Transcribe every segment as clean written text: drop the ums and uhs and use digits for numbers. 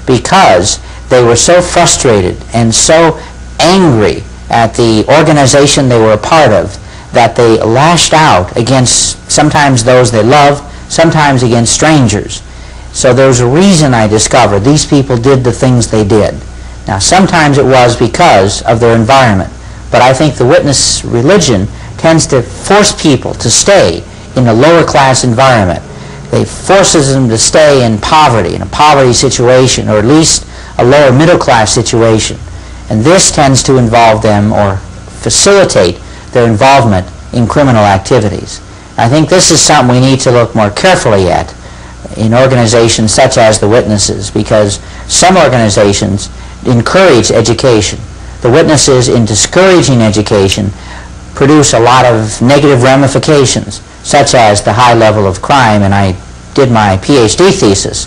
because they were so frustrated and so angry at the organization they were a part of that they lashed out against sometimes those they loved, sometimes against strangers. So there was a reason, I discovered, these people did the things they did. Now sometimes it was because of their environment, but I think the witness religion tends to force people to stay in a lower class environment. It forces them to stay in poverty, in a poverty situation, or at least a lower middle class situation. And this tends to involve them or facilitate their involvement in criminal activities. I think this is something we need to look more carefully at in organizations such as the Witnesses, because some organizations encourage education. The Witnesses, in discouraging education, produce a lot of negative ramifications, such as the high level of crime, and I did my PhD thesis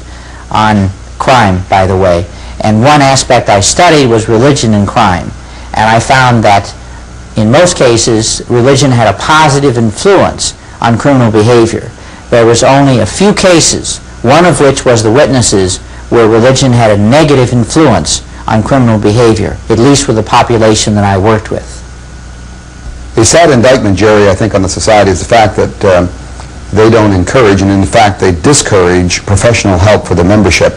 on crime, by the way, and one aspect I studied was religion and crime, and I found that in most cases religion had a positive influence on criminal behavior. There was only a few cases, one of which was the Witnesses, where religion had a negative influence on criminal behavior, at least with the population that I worked with. A sad indictment, Jerry, I think, on the society is the fact that they don't encourage, and in fact they discourage, professional help for the membership.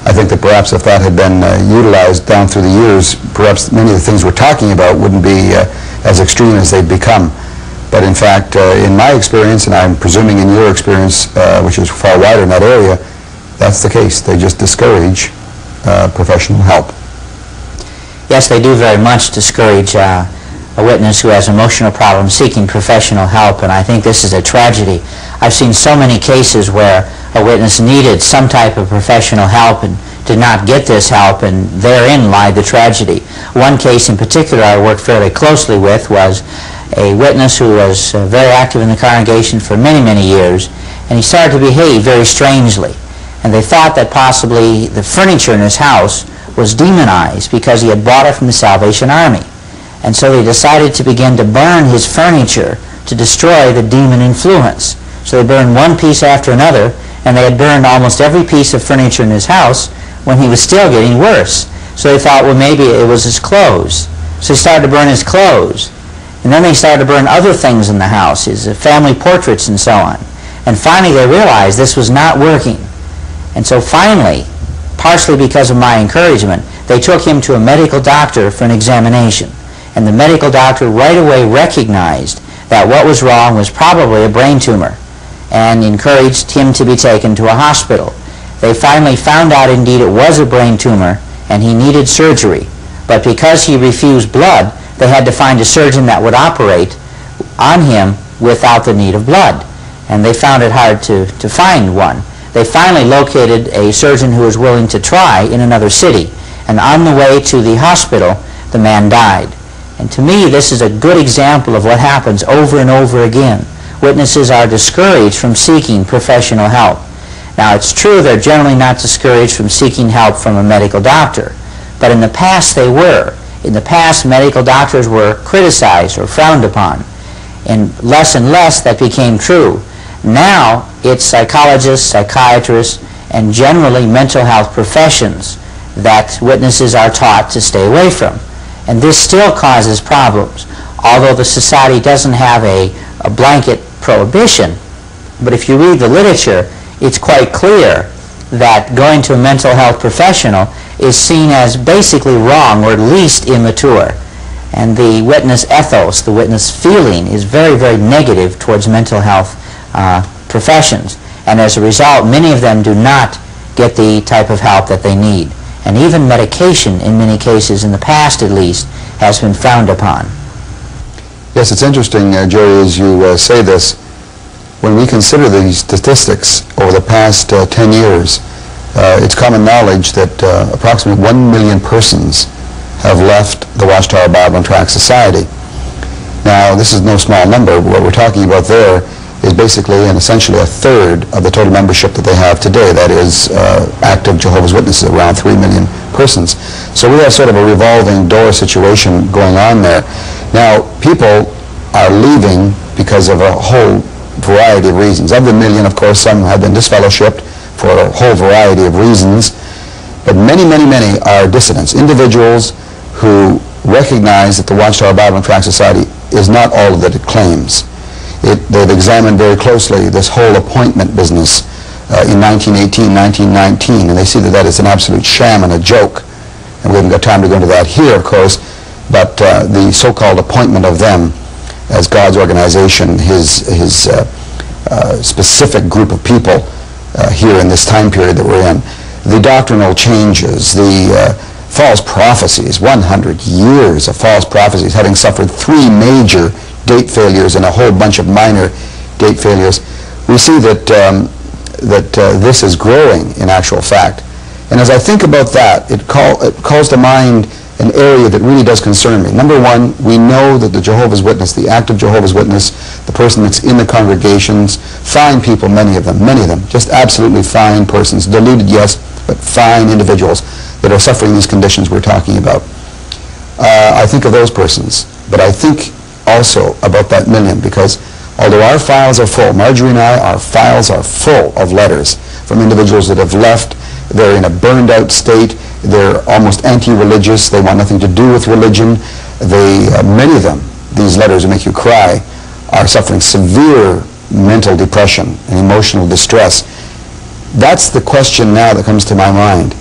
I think that perhaps if that had been utilized down through the years, perhaps many of the things we're talking about wouldn't be as extreme as they've become. But in fact, in my experience, and I'm presuming in your experience, which is far wider in that area, that's the case. They just discourage professional help. Yes, they do very much discourage a witness who has emotional problems seeking professional help, and I think this is a tragedy. I've seen so many cases where a witness needed some type of professional help and did not get this help, and therein lied the tragedy. One case in particular I worked fairly closely with was a witness who was very active in the congregation for many, many years, and he started to behave very strangely. And they thought that possibly the furniture in his house was demonized because he had bought it from the Salvation Army. And so they decided to begin to burn his furniture to destroy the demon influence. So they burned one piece after another, and they had burned almost every piece of furniture in his house when he was still getting worse. So they thought, well, maybe it was his clothes. So they started to burn his clothes. And then they started to burn other things in the house, his family portraits and so on. And finally they realized this was not working. And so finally, partially because of my encouragement, they took him to a medical doctor for an examination. And the medical doctor right away recognized that what was wrong was probably a brain tumor and encouraged him to be taken to a hospital. They finally found out indeed it was a brain tumor and he needed surgery. But because he refused blood, they had to find a surgeon that would operate on him without the need of blood. And they found it hard to find one. They finally located a surgeon who was willing to try in another city. And on the way to the hospital, the man died. And to me, this is a good example of what happens over and over again. Witnesses are discouraged from seeking professional help. Now, it's true they're generally not discouraged from seeking help from a medical doctor. But in the past, they were. In the past, medical doctors were criticized or frowned upon. And less that became true. Now, it's psychologists, psychiatrists, and generally mental health professions that witnesses are taught to stay away from. And this still causes problems, although the society doesn't have a blanket prohibition. But if you read the literature, it's quite clear that going to a mental health professional is seen as basically wrong, or at least immature. And the witness ethos, the witness feeling, is very, very negative towards mental health professions. And as a result, many of them do not get the type of help that they need. And even medication, in many cases, in the past at least, has been frowned upon. Yes, it's interesting, Jerry, as you say this. When we consider these statistics over the past 10 years, it's common knowledge that approximately 1 million persons have left the Watchtower Bible and Tract Society. Now, this is no small number. What we're talking about there is basically and essentially a third of the total membership that they have today. That is active Jehovah's Witnesses, around 3 million persons. So we have sort of a revolving door situation going on there. Now, people are leaving because of a whole variety of reasons. Of the million, of course, some have been disfellowshipped for a whole variety of reasons. But many, many, many are dissidents, individuals who recognize that the Watchtower Bible and Tract Society is not all that it claims. They've examined very closely this whole appointment business in 1918, 1919, and they see that that is an absolute sham and a joke. And we haven't got time to go into that here, of course, but the so-called appointment of them as God's organization, his specific group of people here in this time period that we're in, the doctrinal changes, the false prophecies, 100 years of false prophecies, having suffered 3 major date failures and a whole bunch of minor date failures, we see that this is growing in actual fact. And as I think about that, it calls to mind an area that really does concern me. Number one, we know that the Jehovah's Witness, the active Jehovah's Witness, the person that's in the congregations, fine people, many of them, just absolutely fine persons, deluded, yes, but fine individuals that are suffering these conditions we're talking about. I think of those persons, but I think also about that million, because although our files are full, Marjorie and I, our files are full of letters from individuals that have left. They're in a burned out state. They're almost anti-religious. They want nothing to do with religion. Many of them, these letters will make you cry, are suffering severe mental depression and emotional distress. That's the question now that comes to my mind.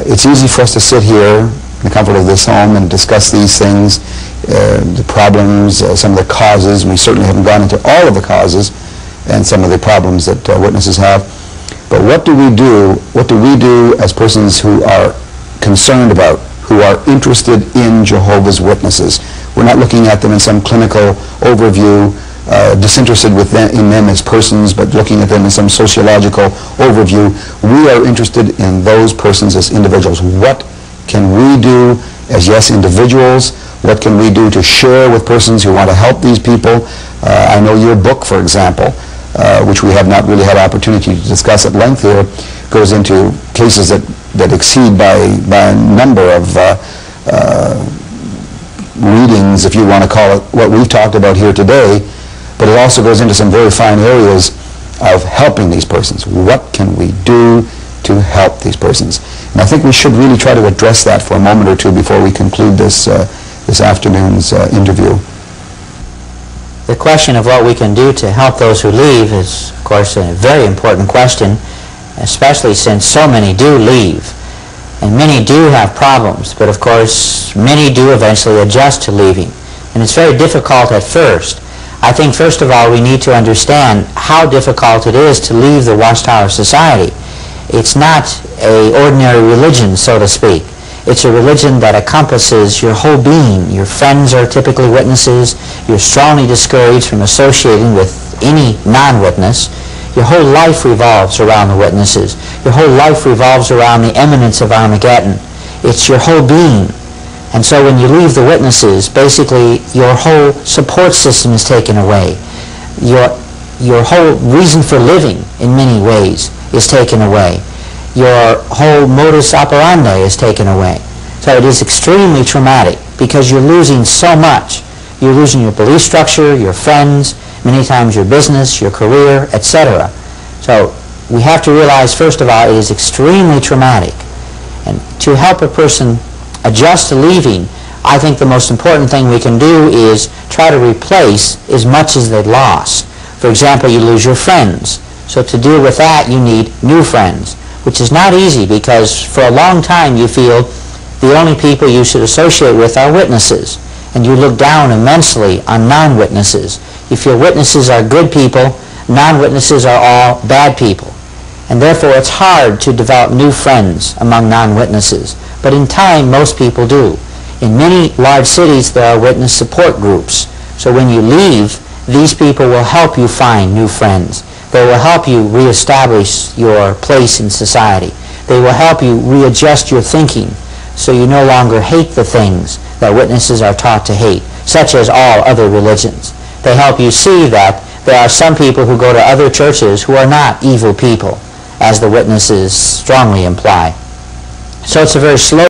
It's easy for us to sit here in the comfort of this home and discuss these things, the problems, some of the causes, and we certainly haven't gone into all of the causes and some of the problems that witnesses have. But what do we do? What do we do as persons who are concerned about, who are interested in Jehovah's Witnesses? We're not looking at them in some clinical overview, disinterested in them as persons, but looking at them in some sociological overview. We are interested in those persons as individuals. What can we do as, yes, individuals? What can we do to share with persons who want to help these people? I know your book, for example, which we have not really had opportunity to discuss at length here, goes into cases that exceed by a number of readings, if you want to call it, what we've talked about here today, but it also goes into some very fine areas of helping these persons. What can we do to help these persons? And I think we should really try to address that for a moment or two before we conclude this afternoon's interview. The question of what we can do to help those who leave is, of course, a very important question, especially since so many do leave. And many do have problems, but of course, many do eventually adjust to leaving. And it's very difficult at first. I think, first of all, we need to understand how difficult it is to leave the Watchtower Society. It's not an ordinary religion, so to speak. It's a religion that encompasses your whole being. Your friends are typically witnesses. You're strongly discouraged from associating with any non-witness. Your whole life revolves around the witnesses. Your whole life revolves around the eminence of Armageddon. It's your whole being. And so when you leave the witnesses, basically your whole support system is taken away. Your whole reason for living, in many ways, is taken away. Your whole modus operandi is taken away. So it is extremely traumatic because you're losing so much. You're losing your belief structure, your friends, many times your business, your career, etc. So we have to realize, first of all, it is extremely traumatic. And to help a person adjust to leaving, I think the most important thing we can do is try to replace as much as they lost. For example, you lose your friends. So to deal with that, you need new friends, which is not easy because for a long time you feel the only people you should associate with are witnesses, and you look down immensely on non-witnesses. You feel witnesses are good people, non-witnesses are all bad people, and therefore it's hard to develop new friends among non-witnesses. But in time, most people do. In many large cities, there are witness support groups. So when you leave, these people will help you find new friends. They will help you reestablish your place in society. They will help you readjust your thinking so you no longer hate the things that witnesses are taught to hate, such as all other religions. They help you see that there are some people who go to other churches who are not evil people, as the witnesses strongly imply. So it's a very slow